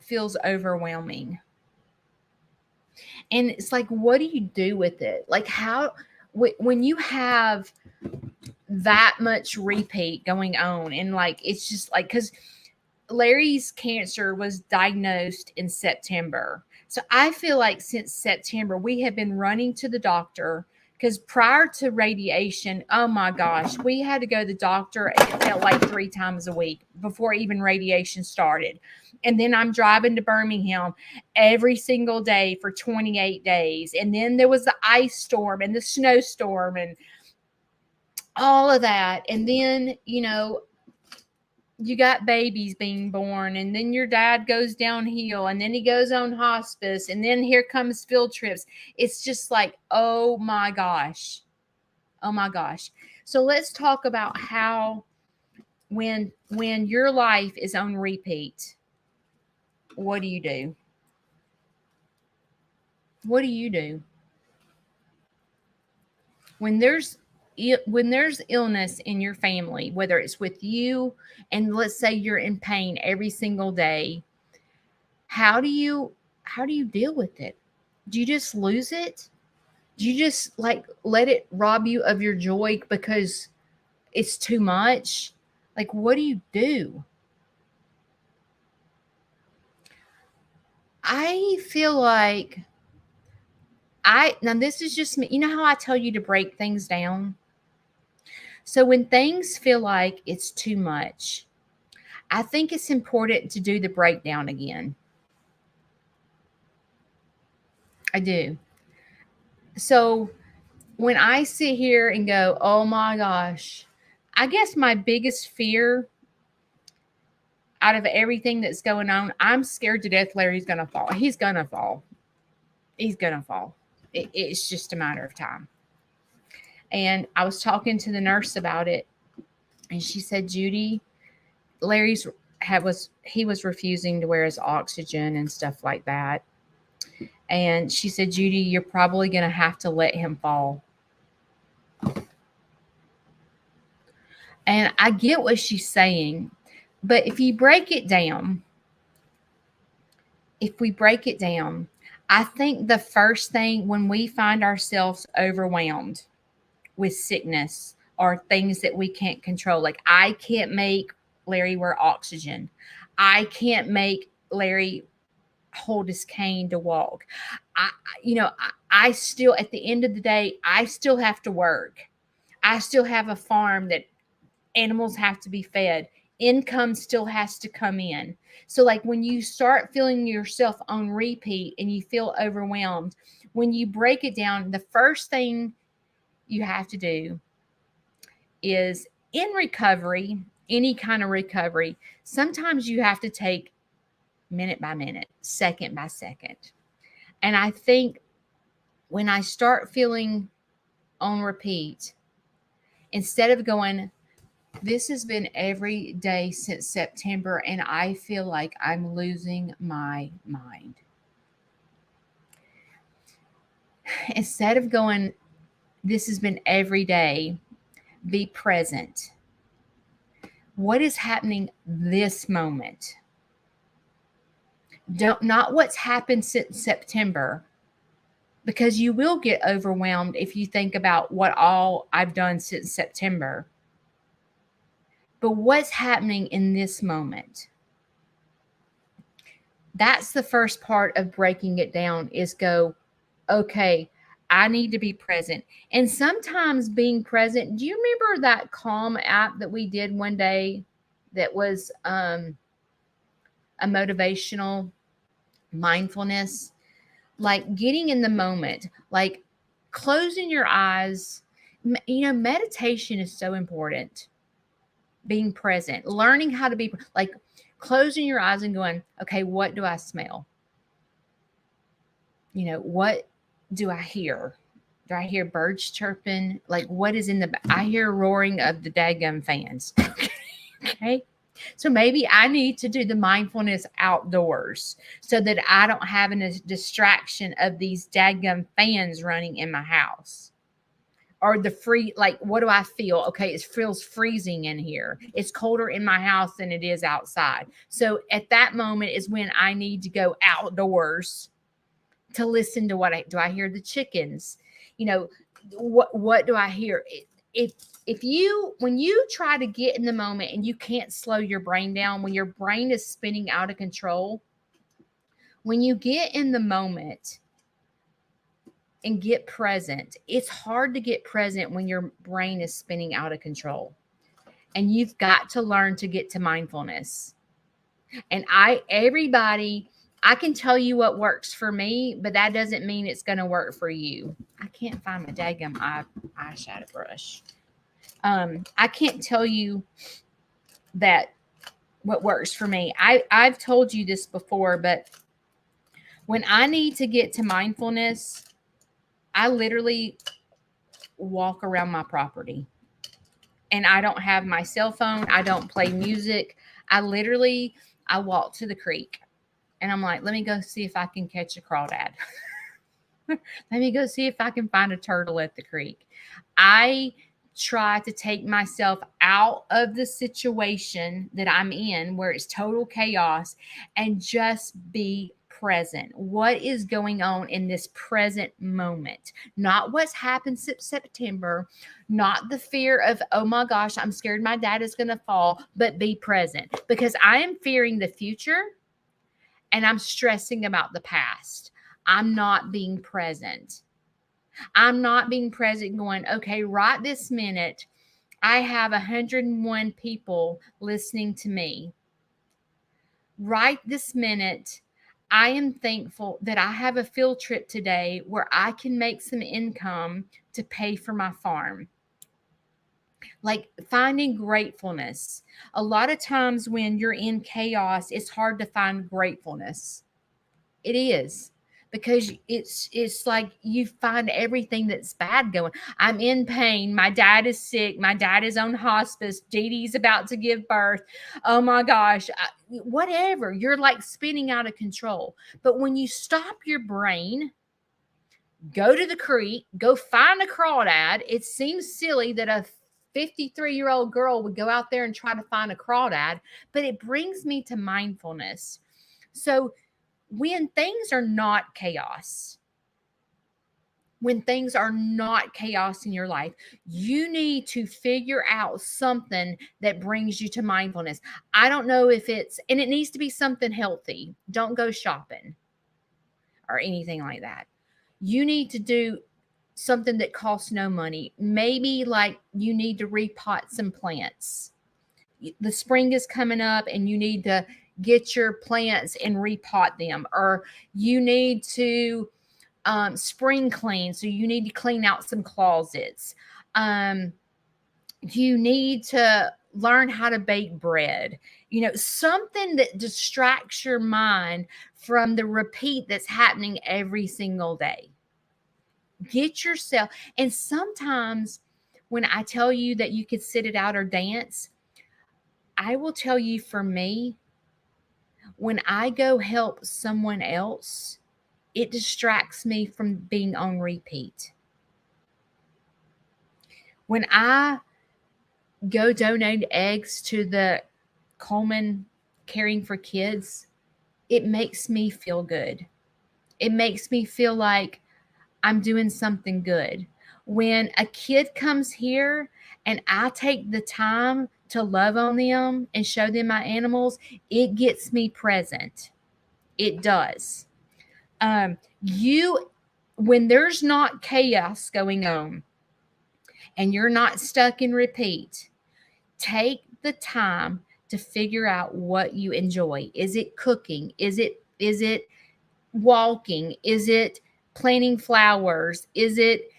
feels overwhelming. And it's like, what do you do with it? Like, how, when you have that much repeat going on, and like, it's just like, because Larry's cancer was diagnosed in September. So I feel like since September, we have been running to the doctor, because prior to radiation, oh my gosh, we had to go to the doctor, and it felt like 3 times a week before even radiation started. And then I'm driving to Birmingham every single day for 28 days. And then there was the ice storm and the snowstorm and all of that. And then, you got babies being born, and then your dad goes downhill, and then he goes on hospice, and then here comes field trips. It's just like, oh my gosh. Oh my gosh. So let's talk about how when your life is on repeat, what do you do? What do you do? When there's illness in your family, whether it's with you, and let's say you're in pain every single day, how do you deal with it? Do you just lose it? Do you just like let it rob you of your joy because it's too much? Like, what do you do? I feel like now this is just me. You know how I tell you to break things down? So when things feel like it's too much, I think it's important to do the breakdown again. I do. So when I sit here and go, oh my gosh, I guess my biggest fear out of everything that's going on, I'm scared to death Larry's going to fall. He's going to fall. He's going to fall. It's just a matter of time. And I was talking to the nurse about it, and she said, Judy, Larry's he was refusing to wear his oxygen and stuff like that. And she said, Judy, you're probably going to have to let him fall. And I get what she's saying, but if we break it down, I think the first thing when we find ourselves overwhelmed with sickness or things that we can't control, like I can't make Larry wear oxygen. I can't make Larry hold his cane to walk. I, I still, at the end of the day, I still have to work. I still have a farm that animals have to be fed. Income still has to come in. So, like, when you start feeling yourself on repeat and you feel overwhelmed, when you break it down, the first thing you have to do is, in recovery, any kind of recovery, sometimes you have to take minute by minute, second by second. And I think when I start feeling on repeat, instead of going, this has been every day since September, and I feel like I'm losing my mind. Instead of going, this has been every day, be present. What is happening this moment? Not what's happened since September, because you will get overwhelmed if you think about what all I've done since September. But what's happening in this moment? That's the first part of breaking it down, is go, okay, I need to be present. And sometimes being present, do you remember that Calm app that we did one day that was a motivational mindfulness? Like getting in the moment, like closing your eyes. Meditation is so important. Being present, learning how to be like closing your eyes and going, okay, what do I smell? What do I hear? Do I hear birds chirping? Like, what is in I hear roaring of the daggum fans. Okay. So maybe I need to do the mindfulness outdoors so that I don't have a distraction of these daggum fans running in my house. Or like, what do I feel? Okay, it feels freezing in here. It's colder in my house than it is outside. So at that moment is when I need to go outdoors to listen to do I hear the chickens? What do I hear? When you try to get in the moment and you can't slow your brain down, when your brain is spinning out of control, when you get in the moment and get present, it's hard to get present when your brain is spinning out of control. And you've got to learn to get to mindfulness. And I can tell you what works for me, but that doesn't mean it's going to work for you. I can't find my daggum eyeshadow brush. I can't tell you that what works for me. I've told you this before, but when I need to get to mindfulness, I literally walk around my property. And I don't have my cell phone. I don't play music. I walk to the creek. And I'm like, let me go see if I can catch a crawdad. Let me go see if I can find a turtle at the creek. I try to take myself out of the situation that I'm in where it's total chaos and just be present. What is going on in this present moment? Not what's happened since September, not the fear of, oh my gosh, I'm scared my dad is going to fall, but be present, because I am fearing the future and I'm stressing about the past. I'm not being present. I'm not being present going, okay, right this minute, I have 101 people listening to me. Right this minute, I am thankful that I have a field trip today where I can make some income to pay for my farm. Like finding gratefulness. A lot of times when you're in chaos, it's hard to find gratefulness. It is, because it's like you find everything that's bad going. I'm in pain. My dad is sick. My dad is on hospice. Dee Dee's about to give birth. Oh my gosh. Whatever. You're like spinning out of control. But when you stop your brain, go to the creek, go find a crawdad. It seems silly that a 53-year-old girl would go out there and try to find a crawdad, but it brings me to mindfulness. So when things are not chaos, when things are not chaos in your life, you need to figure out something that brings you to mindfulness. I don't know if and it needs to be something healthy. Don't go shopping or anything like that. You need to do something that costs no money. Maybe like you need to repot some plants. The spring is coming up and you need to get your plants and repot them, or you need to spring clean. So you need to clean out some closets. You need to learn how to bake bread, something that distracts your mind from the repeat that's happening every single day. Get yourself, and sometimes when I tell you that you could sit it out or dance, I will tell you, for me, when I go help someone else, it distracts me from being on repeat. When I go donate eggs to the Coleman Caring for Kids, it makes me feel good. It makes me feel like I'm doing something good. When a kid comes here and I take the time to love on them and show them my animals, it gets me present. It does. When there's not chaos going on and you're not stuck in repeat, take the time to figure out what you enjoy. Is it cooking? Is it walking? Is it planting flowers? Is it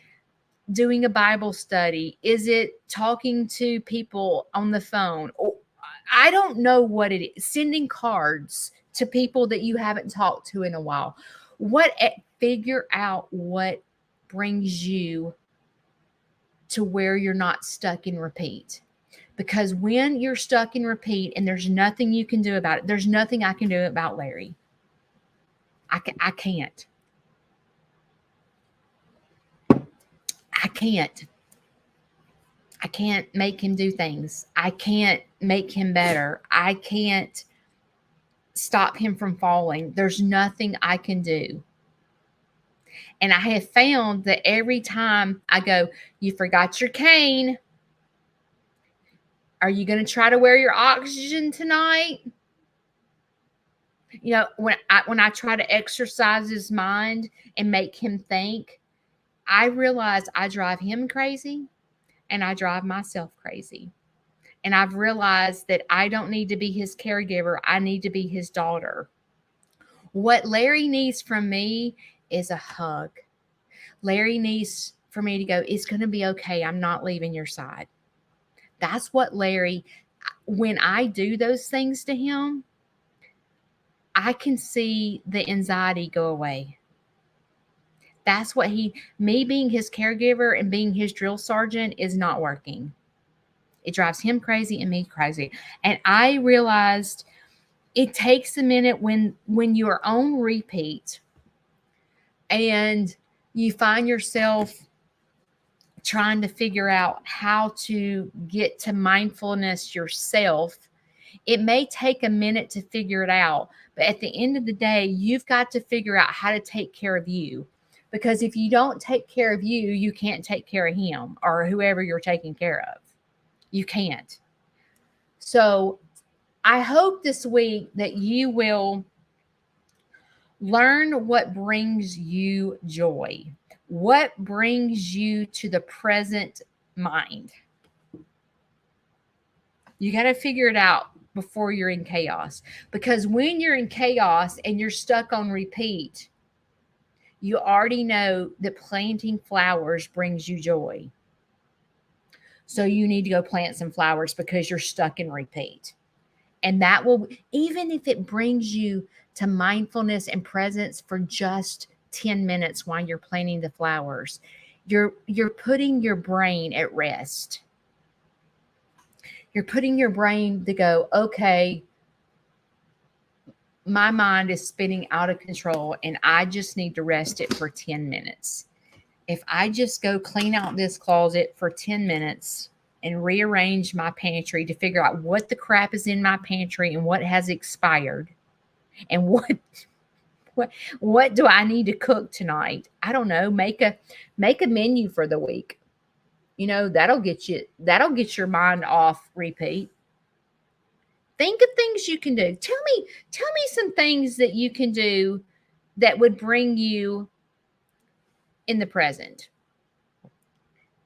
doing a Bible study? Is it talking to people on the phone? Or I don't know what it is. Sending cards to people that you haven't talked to in a while. Figure out what brings you to where you're not stuck in repeat. Because when you're stuck in repeat and there's nothing you can do about it, there's nothing I can do about Larry. I can't. I can't make him do things. I can't make him better. I can't stop him from falling. There's nothing I can do. And I have found that every time I go, you forgot your cane. Are you going to try to wear your oxygen tonight? When I try to exercise his mind and make him think, I realize I drive him crazy and I drive myself crazy. And I've realized that I don't need to be his caregiver. I need to be his daughter. What Larry needs from me is a hug. Larry needs for me to go, it's going to be okay. I'm not leaving your side. That's what Larry, when I do those things to him, I can see the anxiety go away. That's what me being his caregiver and being his drill sergeant is not working. It drives him crazy and me crazy. And I realized it takes a minute when you're on repeat and you find yourself trying to figure out how to get to mindfulness yourself. It may take a minute to figure it out, but at the end of the day, you've got to figure out how to take care of you. Because if you don't take care of you, you can't take care of him or whoever you're taking care of. You can't. So I hope this week that you will learn what brings you joy. What brings you to the present mind? You got to figure it out before you're in chaos. Because when you're in chaos and you're stuck on repeat, you already know that planting flowers brings you joy. So you need to go plant some flowers because you're stuck in repeat. And that will, even if it brings you to mindfulness and presence for just 10 minutes while you're planting the flowers, you're putting your brain at rest. You're putting your brain to go, okay, my mind is spinning out of control and I just need to rest it for 10 minutes. If I just go clean out this closet for 10 minutes and rearrange my pantry to figure out what the crap is in my pantry and what has expired and what what do I need to cook tonight? I don't know. Make a menu for the week. That'll get your mind off repeat. Think of things you can do. Tell me some things that you can do that would bring you in the present.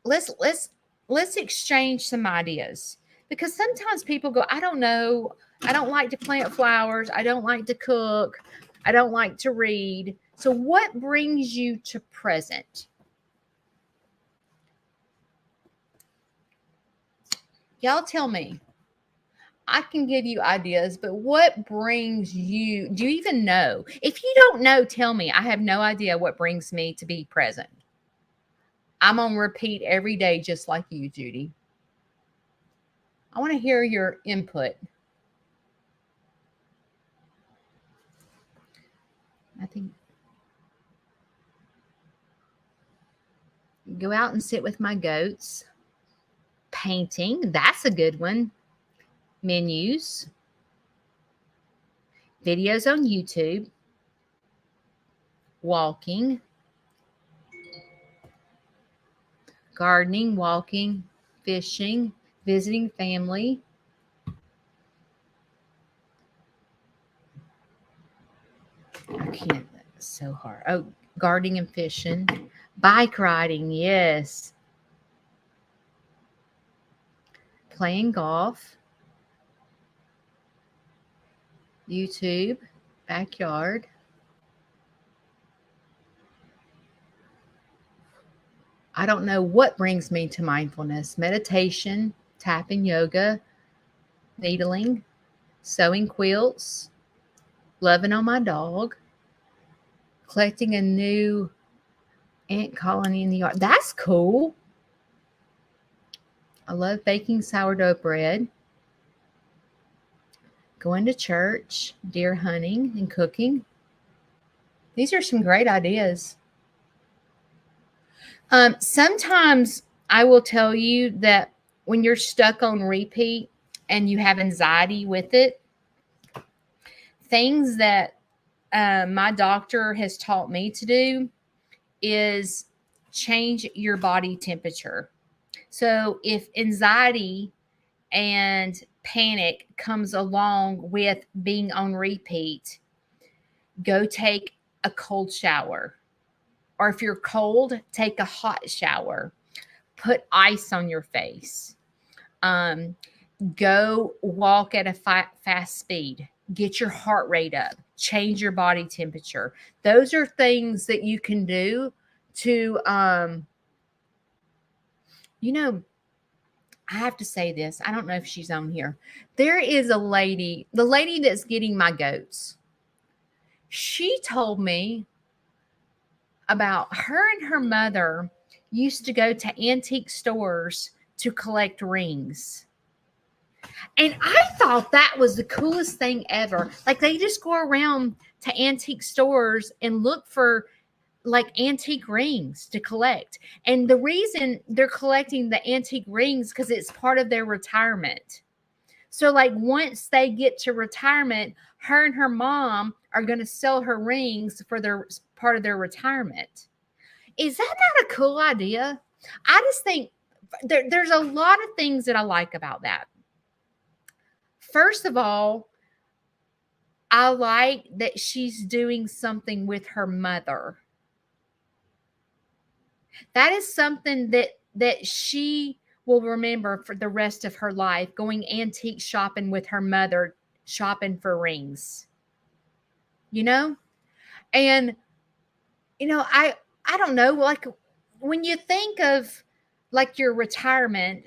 Let's exchange some ideas, because sometimes people go, I don't know, I don't like to plant flowers, I don't like to cook, I don't like to read. So what brings you to present? Y'all tell me. I can give you ideas, but what brings you? Do you even know? If you don't know, tell me. I have no idea what brings me to be present. I'm on repeat every day, just like you, Judy. I want to hear your input. I think go out and sit with my goats. Painting, that's a good one. Menus, videos on YouTube, walking, gardening, walking, fishing, visiting family. I can't, that's so hard. Oh, gardening and fishing, bike riding, yes. Playing golf, YouTube, backyard. I don't know what brings me to mindfulness. Meditation, tapping, yoga, needling, sewing quilts, loving on my dog, collecting a new ant colony in the yard. That's cool. I love baking sourdough bread, going to church, deer hunting, and cooking. These are some great ideas. Sometimes I will tell you that when you're stuck on repeat and you have anxiety with it, things that my doctor has taught me to do is change your body temperature. So if anxiety and panic comes along with being on repeat, go take a cold shower. Or if you're cold, take a hot shower. Put ice on your face. Go walk at a fast speed. Get your heart rate up. Change your body temperature. Those are things that you can do to, I have to say this. I don't know if she's on here. There is a lady, the lady that's getting my goats. She told me about her and her mother used to go to antique stores to collect rings. And I thought that was the coolest thing ever. Like they just go around to antique stores and look for like antique rings to collect. And the reason they're collecting the antique rings because it's part of their retirement. So like once they get to retirement, her and her mom are going to sell her rings for their part of their retirement. Is that not a cool idea? I just think there's a lot of things that I like about that. First of all, I like that she's doing something with her mother. That is something that she will remember for the rest of her life, going antique shopping with her mother, shopping for rings. And I don't know, like when you think of like your retirement,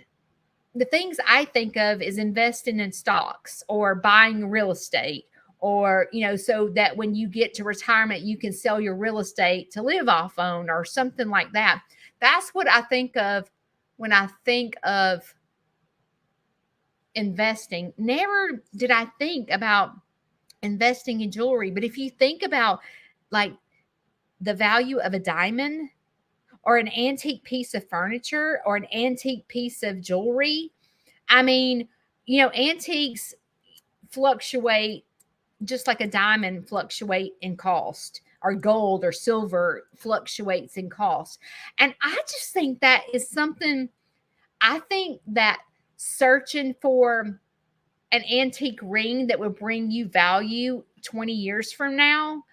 the things I think of is investing in stocks or buying real estate or, so that when you get to retirement, you can sell your real estate to live off on or something like that. That's what I think of when I think of investing. Never did I think about investing in jewelry. But if you think about like the value of a diamond or an antique piece of furniture or an antique piece of jewelry, I mean, antiques fluctuate just like a diamond fluctuate in cost, or gold or silver fluctuates in cost. And I just think that is something, I think that searching for an antique ring that will bring you value 20 years from now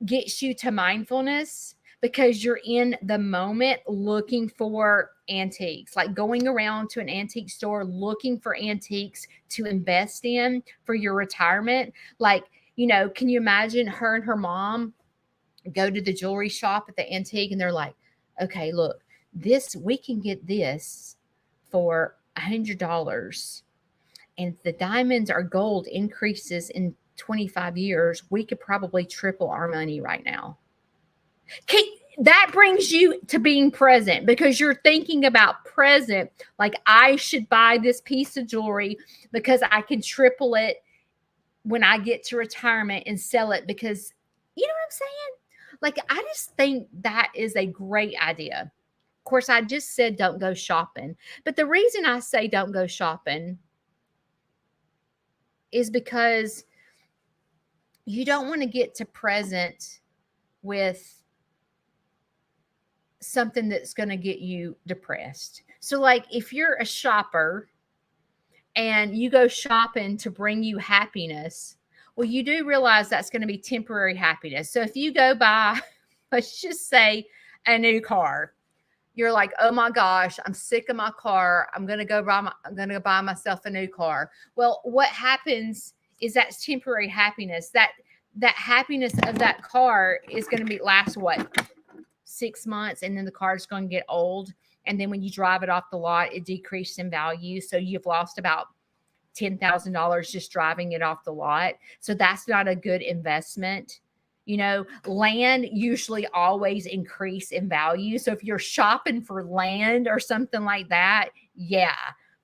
gets you to mindfulness, because you're in the moment looking for antiques, like going around to an antique store looking for antiques to invest in for your retirement. Like, can you imagine her and her mom go to the jewelry shop at the antique and they're like, okay, look, this, we can get this for $100. And if the diamonds or gold increases in 25 years, we could probably triple our money right now. That brings you to being present, because you're thinking about present. Like, I should buy this piece of jewelry because I can triple it when I get to retirement and sell it, because, you know what I'm saying? Like, I just think that is a great idea. Of course, I just said don't go shopping. But the reason I say don't go shopping is because you don't want to get to present with something that's going to get you depressed. So, like, if you're a shopper and you go shopping to bring you happiness, well, you do realize that's going to be temporary happiness. So if you go buy, let's just say, a new car, you're like, oh my gosh, I'm sick of my car. I'm going to go buy myself a new car. Well, what happens is that's temporary happiness. That happiness of that car is going to be last what? 6 months, and then the car's going to get old. And then when you drive it off the lot, it decreases in value. So you've lost about $10,000 just driving it off the lot. So that's not a good investment. Land usually always increase in value. So if you're shopping for land or something like that, yeah.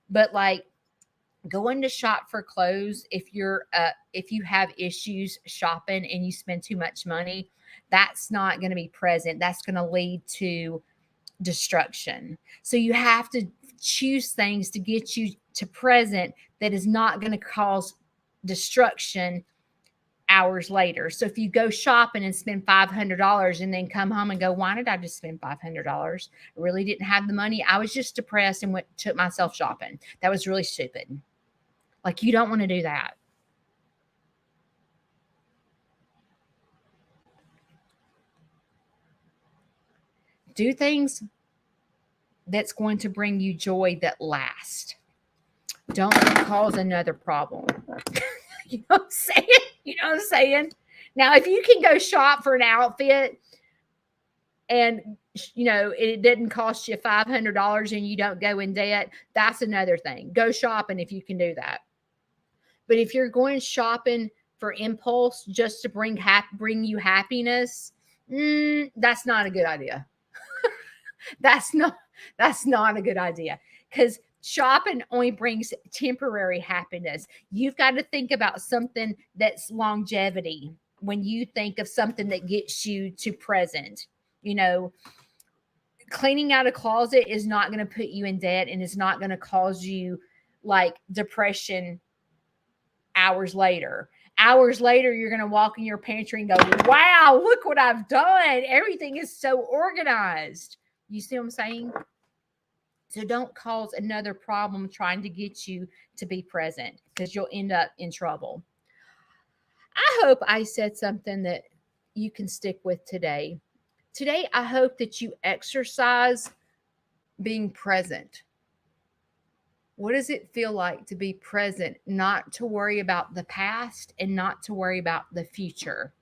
But like going to shop for clothes, if you have issues shopping and you spend too much money, that's not going to be present. That's going to lead to destruction. So you have to choose things to get you to present that is not going to cause destruction hours later. So if you go shopping and spend $500 and then come home and go, why did I just spend $500? I really didn't have the money. I was just depressed and took myself shopping. That was really stupid. Like, you don't want to do that. Do things that's going to bring you joy that last. Don't cause another problem. You know what I'm saying? You know what I'm saying? Now, if you can go shop for an outfit and, it didn't cost you $500 and you don't go in debt, that's another thing. Go shopping if you can do that. But if you're going shopping for impulse just to bring you happiness, that's not a good idea. That's not a good idea, because shopping only brings temporary happiness. You've got to think about something that's longevity when you think of something that gets you to present. Cleaning out a closet is not going to put you in debt, and it's not going to cause you like depression hours later. Hours later, you're going to walk in your pantry and go, wow, look what I've done. Everything is so organized. You see what I'm saying? So don't cause another problem trying to get you to be present, because you'll end up in trouble. I hope I said something that you can stick with today. Today, I hope that you exercise being present. What does it feel like to be present, not to worry about the past and not to worry about the future,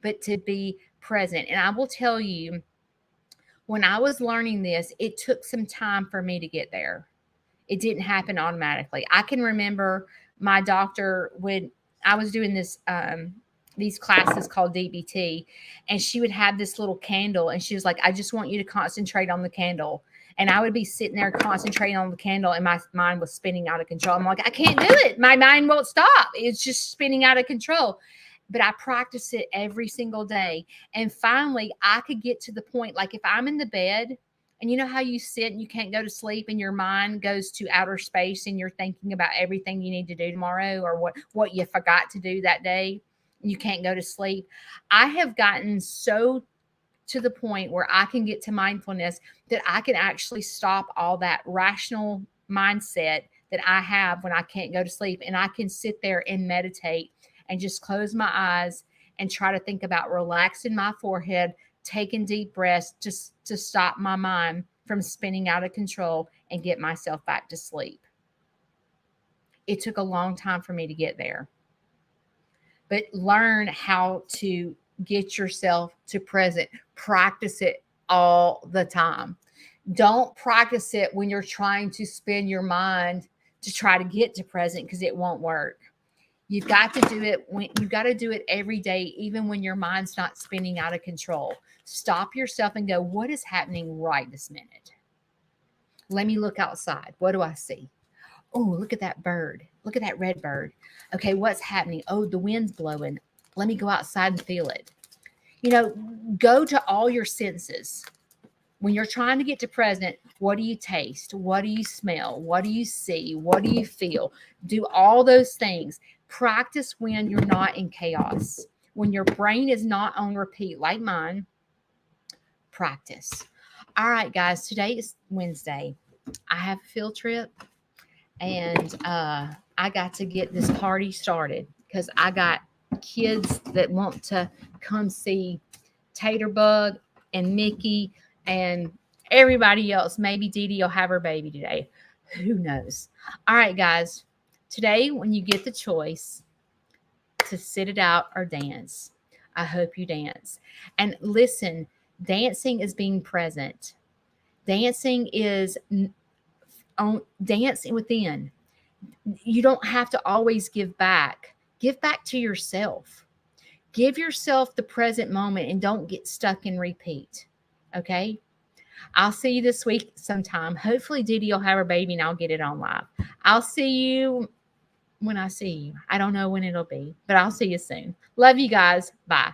but to be present? And I will tell you, when I was learning this, it took some time for me to get there. It didn't happen automatically. I can remember my doctor, when I was doing these classes called DBT, and she would have this little candle, and she was like, I just want you to concentrate on the candle. And I would be sitting there concentrating on the candle, and my mind was spinning out of control. I'm like, I can't do it. My mind won't stop. It's just spinning out of control. But I practice it every single day. And finally, I could get to the point, like if I'm in the bed And you know how you sit and you can't go to sleep and your mind goes to outer space and you're thinking about everything you need to do tomorrow or what you forgot to do that day and you can't go to sleep. I have gotten so to the point where I can get to mindfulness that I can actually stop all that rational mindset that I have when I can't go to sleep. And I can sit there and meditate and just close my eyes and try to think about relaxing my forehead, taking deep breaths just to stop my mind from spinning out of control and get myself back to sleep. It took a long time for me to get there. But learn how to get yourself to present. Practice it all the time. Don't practice it when you're trying to spin your mind to try to get to present because it won't work. You've got to do it when you've got to do it every day, even when your mind's not spinning out of control. Stop yourself and go, what is happening right this minute? Let me look outside. What do I see? Oh, look at that bird. Look at that red bird. Okay, what's happening? Oh, the wind's blowing. Let me go outside and feel it. You know, go to all your senses. When you're trying to get to present, what do you taste? What do you smell? What do you see? What do you feel? Do all those things. Practice when you're not in chaos. When your brain is not on repeat like mine, practice. All right, guys, today is Wednesday. I have a field trip and I got to get this party started because I got kids that want to come see Taterbug and Mickey and everybody else. Maybe Dee Dee will have her baby today. Who knows? All right, guys. Today, when you get the choice to sit it out or dance, I hope you dance. And listen, dancing is being present. Dancing is on dancing within. You don't have to always give back. Give back to yourself. Give yourself the present moment and don't get stuck in repeat. Okay? I'll see you this week sometime. Hopefully, Dee Dee will have her baby and I'll get it on live. I'll see you when I see you. I don't know when it'll be, but I'll see you soon. Love you guys. Bye.